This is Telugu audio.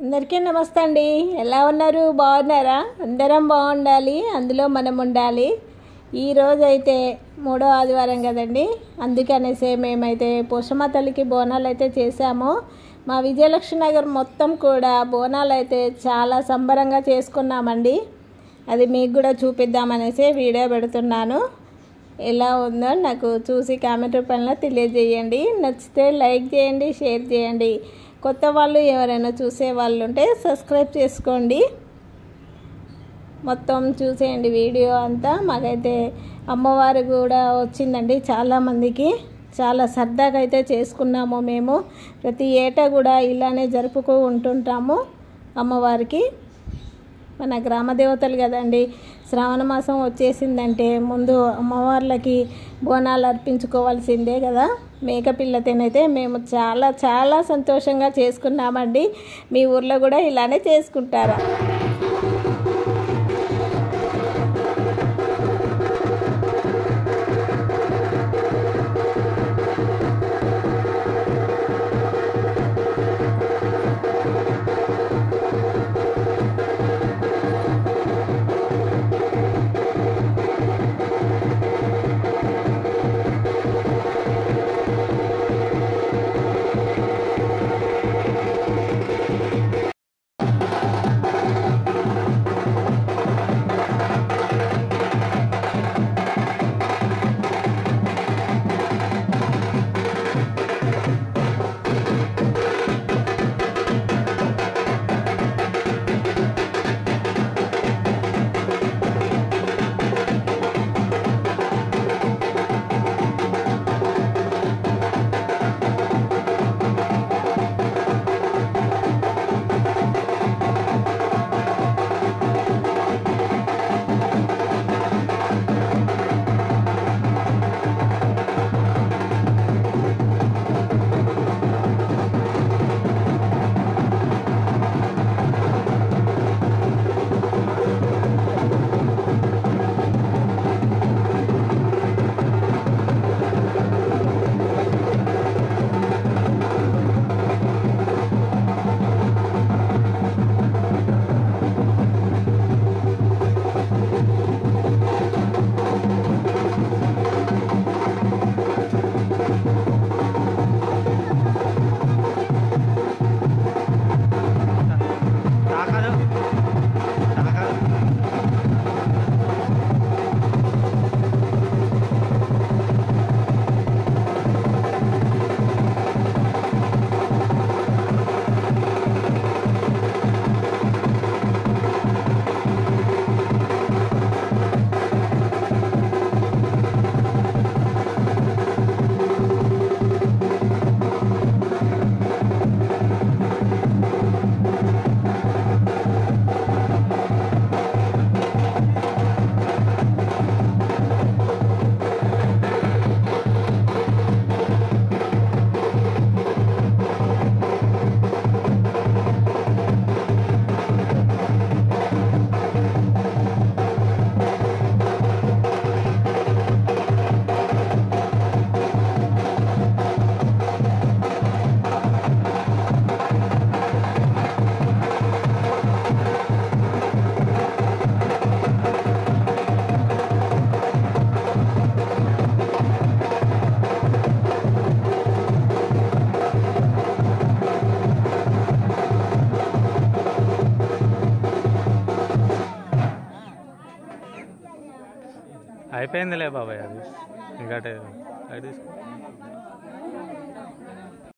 అందరికీ నమస్తే అండి. ఎలా ఉన్నారు? బాగున్నారా? అందరం బాగుండాలి, అందులో మనం ఉండాలి. ఈరోజు అయితే 3వ ఆదివారం కదండి, అందుకనేసే మేమైతే పోషమ్మ తల్లికి బోనాలు అయితే చేసాము. మా విజయలక్ష్మి నగర్ మొత్తం కూడా బోనాలు అయితే చాలా సంబరంగా చేసుకున్నామండి. అది మీకు కూడా చూపిద్దామనేసి వీడియో పెడుతున్నాను. ఎలా ఉందో నాకు చూసి కామెంట్ రూపంలో తెలియజేయండి. నచ్చితే లైక్ చేయండి, షేర్ చేయండి. కొత్త వాళ్ళు ఎవరైనా చూసే వాళ్ళు ఉంటే సబ్స్క్రైబ్ చేసుకోండి. మొత్తం చూసేయండి వీడియో అంతా. మాకైతే అమ్మవారు కూడా వచ్చిందండి చాలామందికి. చాలా సరదాగా అయితే చేసుకున్నాము మేము. ప్రతి ఏటా కూడా ఇలానే జరుపుతూ ఉంటుంటాము అమ్మవారికి. మన గ్రామ దేవతలు కదండి, శ్రావణ మాసం వచ్చేసిందంటే ముందు అమ్మవార్లకి బోనాలు అర్పించుకోవాల్సిందే కదా. మేకపిల్లతోనైతే మేము చాలా చాలా సంతోషంగా చేసుకున్నామండి. మీ ఊర్లో కూడా ఇలానే చేసుకుంటారా? అయిపోయిందిలే బాబాయ్, అది ఇంకటే అది తీసుకో.